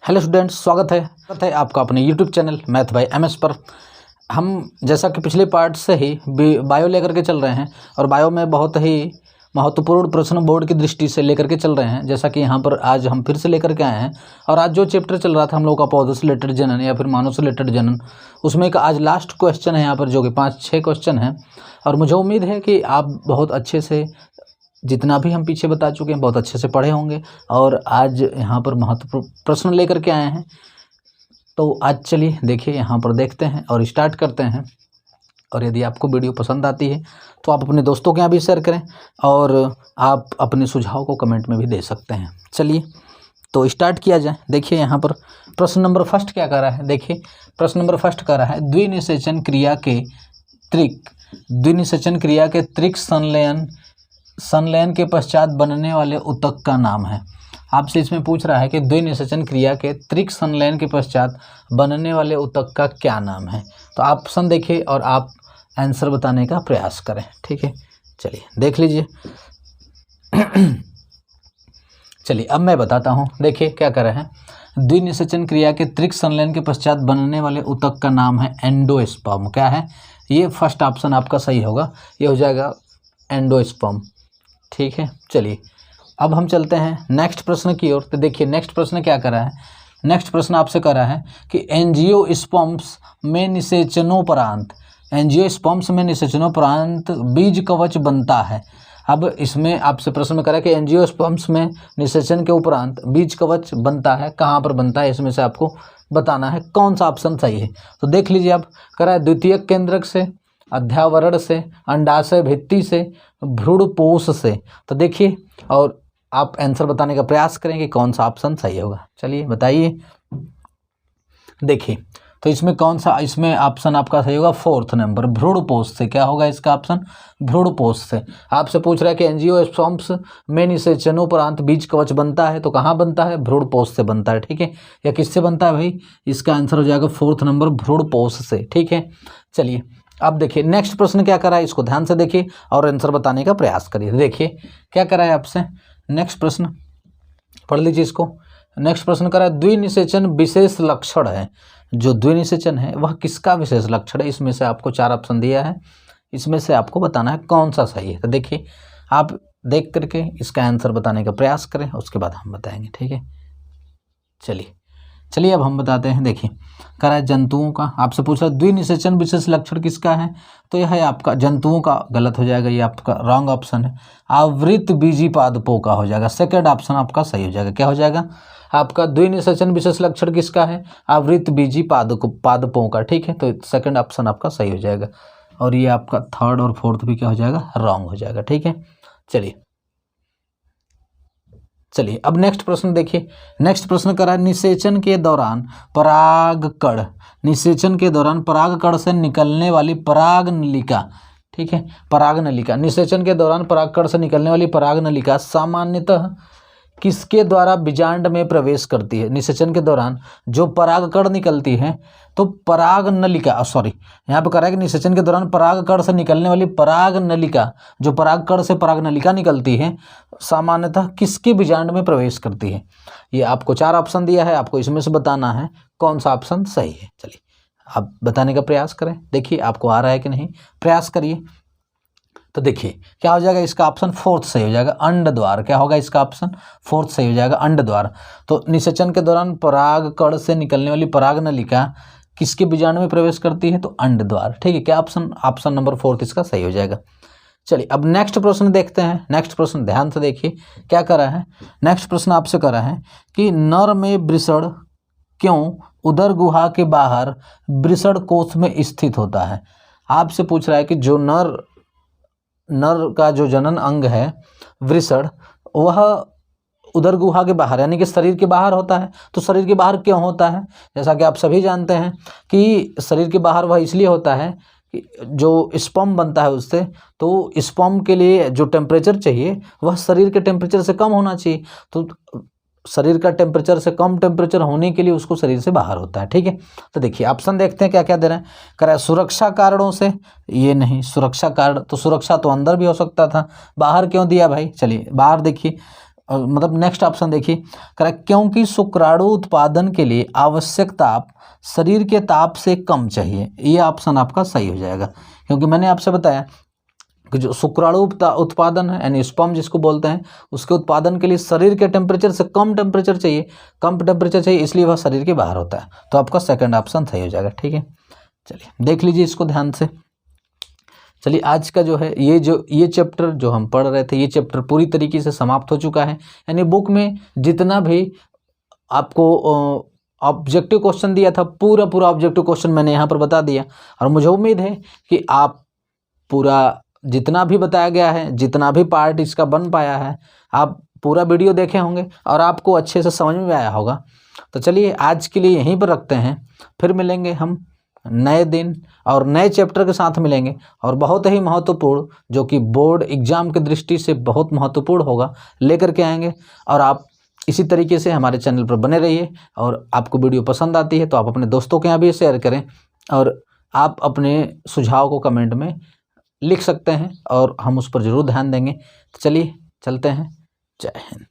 Hello students, स्वागत है आपका अपने YouTube channel math bye MS पर। हम जैसा कि पिछले पार्ट से ही बायो लेकर के चल रहे हैं और बायो में बहुत ही महत्वपूर्ण प्रश्न बोर्ड की दृष्टि से लेकर के चल रहे हैं। जैसा कि यहाँ पर आज हम फिर से लेकर के आए हैं और आज जो चैप्टर चल रहा था हम लोग का पौधों से रिलेटेड जनन या फिर मानव से रिलेटेड जनन, उसमें एक आज लास्ट क्वेश्चन है यहाँ पर, जो कि 5-6 क्वेश्चन हैं। और मुझे उम्मीद है कि आप बहुत अच्छे से, जितना भी हम पीछे बता चुके हैं, बहुत अच्छे से पढ़े होंगे और आज यहाँ पर महत्वपूर्ण प्रश्न लेकर के आए हैं। तो आज चलिए देखिए, यहाँ पर देखते हैं और स्टार्ट करते हैं। और यदि आपको वीडियो पसंद आती है तो आप अपने दोस्तों के यहाँ भी शेयर करें और आप अपने सुझाव को कमेंट में भी दे सकते हैं। चलिए तो स्टार्ट किया जाए। देखिए यहाँ पर प्रश्न नंबर फर्स्ट क्या कर रहा है। देखिए प्रश्न नंबर फर्स्ट कर रहा है, द्विनिषेचन क्रिया के त्रिक संलयन के पश्चात बनने वाले उत्तक का नाम है। आपसे इसमें पूछ रहा है कि द्विनिषेचन क्रिया के त्रिक संलयन के पश्चात बनने वाले उत्तक का क्या नाम है। तो आप ऑप्शन देखिए और आप आंसर बताने का प्रयास करें। ठीक है, चलिए देख लीजिए। चलिए अब मैं बताता हूँ। देखिए क्या कर रहे हैं, द्विनिषेचन क्रिया के त्रिक संलयन के पश्चात बनने वाले उत्तक का नाम है एंडोस्पर्म। क्या है ये? फर्स्ट ऑप्शन आपका सही होगा, ये हो जाएगा एंडोस्पर्म। ठीक है, चलिए अब हम चलते हैं नेक्स्ट प्रश्न की ओर। तो देखिए नेक्स्ट प्रश्न क्या कर रहा है। नेक्स्ट प्रश्न आपसे कर रहा है कि एंजियोस्पर्म्स में निषेचनोपरांत बीज कवच बनता है। अब इसमें आपसे प्रश्न में करा कि एंजियोस्पर्म्स में निषेचन के उपरांत बीज कवच बनता है, कहाँ पर बनता है, इसमें से आपको बताना है कौन सा ऑप्शन सही है। तो देख लीजिए, आप करा है द्वितीयक केंद्रक से, अध्यावरण से, अंडाशय भित्ति से, भ्रूणपोष से। तो देखिए और आप आंसर बताने का प्रयास करें कि कौन सा ऑप्शन सही होगा। चलिए बताइए। देखिए तो इसमें कौन सा, इसमें ऑप्शन आपका सही होगा फोर्थ नंबर, भ्रूणपोष से। क्या होगा इसका ऑप्शन? भ्रूणपोष से। आपसे पूछ रहा है कि एंजियोस्पर्म्स में निषेचनोपरांत बीज कवच बनता है, तो कहाँ बनता है? भ्रूणपोष से बनता है। ठीक है, या किससे बनता है भाई? इसका आंसर हो जाएगा फोर्थ नंबर, भ्रूणपोष से। ठीक है, चलिए अब देखिए नेक्स्ट प्रश्न क्या करा है, इसको ध्यान से देखिए और आंसर बताने का प्रयास करिए। देखिए क्या करा है आपसे, नेक्स्ट प्रश्न पढ़ लीजिए इसको। नेक्स्ट प्रश्न करा है, द्विनिषेचन विशेष लक्षण है। जो द्विनिषेचन है वह किसका विशेष लक्षण है? इसमें से आपको 4 ऑप्शन दिया है, इसमें से आपको बताना है कौन सा सही है। तो देखिए आप देख करके इसका आंसर बताने का प्रयास करें, उसके बाद हम बताएंगे। ठीक है, चलिए अब हम बताते हैं। देखिए कह रहा है जंतुओं का, आपसे पूछ रहा है द्विनिषेचन विशेष लक्षण किसका है, तो यह है आपका जंतुओं का। गलत हो जाएगा, ये आपका रॉन्ग ऑप्शन है। आवृत बीजी पादपों का हो जाएगा, सेकंड ऑप्शन आपका सही हो जाएगा। क्या हो जाएगा आपका? द्विनिषेचन विशेष लक्षण किसका है? आवृत बीजी पादपों का। ठीक है, तो सेकंड ऑप्शन आपका सही हो जाएगा और ये आपका थर्ड और फोर्थ भी क्या हो जाएगा? रॉन्ग हो जाएगा। ठीक है, चलिए अब नेक्स्ट प्रश्न देखिए। नेक्स्ट प्रश्न करा है, निषेचन के दौरान परागकण से निकलने वाली परागनलिका। ठीक है, परागनलिका, निषेचन के दौरान परागकण से निकलने वाली परागनलिका सामान्यतः किसके द्वारा बीजांड में प्रवेश करती है? निषेचन के दौरान जो परागकण निकलती है तो परागनलिका, यहाँ पे कह रहा है कि निषेचन के दौरान परागकण से निकलने वाली परागनलिका, जो परागकण से परागनलिका निकलती है, सामान्यतः किसके बीजांड में प्रवेश करती है? ये आपको 4 ऑप्शन दिया है, आपको इसमें से बताना है कौन सा ऑप्शन सही है। चलिए आप बताने का प्रयास करें। देखिए आपको आ रहा है कि नहीं, प्रयास करिए। तो देखिए क्या हो जाएगा, इसका ऑप्शन फोर्थ सही हो जाएगा, अंड द्वार। क्या होगा इसका ऑप्शन? फोर्थ सही हो जाएगा, अंड द्वार। तो निषेचन के दौरान परागकण से निकलने वाली परागनलिका किसके बीजांड में प्रवेश करती है? तो अंड द्वार। ठीक है, क्या ऑप्शन नंबर फोर्थ इसका सही हो जाएगा। चलिए अब नेक्स्ट प्रश्न देखते हैं। नेक्स्ट प्रश्न ध्यान से देखिए क्या कर रहा है। नेक्स्ट प्रश्न आपसे कर रहा है कि नर में वृषण क्यों उदर गुहा के बाहर वृषण कोष में स्थित होता है? आपसे पूछ रहा है कि जो नर का जो जनन अंग है वृषण, वह उदर गुहा के बाहर यानी कि शरीर के बाहर होता है। तो शरीर के बाहर क्यों होता है? जैसा कि आप सभी जानते हैं कि शरीर के बाहर वह इसलिए होता है कि जो स्पर्म बनता है उससे, तो स्पर्म के लिए जो टेम्परेचर चाहिए वह शरीर के टेम्परेचर से कम होना चाहिए। तो शरीर का टेम्परेचर से कम टेम्परेचर होने के लिए उसको शरीर से बाहर होता है। ठीक है, तो देखिए ऑप्शन देखते हैं क्या क्या दे रहे हैं। कह रहा है सुरक्षा कारणों से, ये नहीं, सुरक्षा कारण तो सुरक्षा तो अंदर भी हो सकता था, बाहर क्यों दिया भाई? चलिए बाहर देखिए, मतलब नेक्स्ट ऑप्शन देखिए, करेक्ट, क्योंकि शुक्राणु उत्पादन के लिए आवश्यक ताप शरीर के ताप से कम चाहिए। ये ऑप्शन आपका सही हो जाएगा, क्योंकि मैंने आपसे बताया कि जो शुक्राणु उत्पादन है यानी स्पर्म जिसको बोलते हैं, उसके उत्पादन के लिए शरीर के टेम्परेचर से कम टेम्परेचर चाहिए, इसलिए वह शरीर के बाहर होता है। तो आपका सेकंड ऑप्शन सही हो जाएगा। ठीक है, चलिए देख लीजिए इसको ध्यान से। चलिए आज का जो है ये चैप्टर जो हम पढ़ रहे थे, ये चैप्टर पूरी तरीके से समाप्त हो चुका है। यानी बुक में जितना भी आपको ऑब्जेक्टिव क्वेश्चन दिया था, पूरा ऑब्जेक्टिव क्वेश्चन मैंने यहाँ पर बता दिया। और मुझे उम्मीद है कि आप पूरा जितना भी बताया गया है, जितना भी पार्ट इसका बन पाया है, आप पूरा वीडियो देखे होंगे और आपको अच्छे से समझ में आया होगा। तो चलिए आज के लिए यहीं पर रखते हैं, फिर मिलेंगे हम नए दिन और नए चैप्टर के साथ मिलेंगे, और बहुत ही महत्वपूर्ण, जो कि बोर्ड एग्जाम की दृष्टि से बहुत महत्वपूर्ण होगा, लेकर के आएंगे। और आप इसी तरीके से हमारे चैनल पर बने रहिए, और आपको वीडियो पसंद आती है तो आप अपने दोस्तों के यहाँ भी शेयर करें, और आप अपने सुझाव को कमेंट में लिख सकते हैं और हम उस पर ज़रूर ध्यान देंगे। तो चलिए चलते हैं, जय हिंद।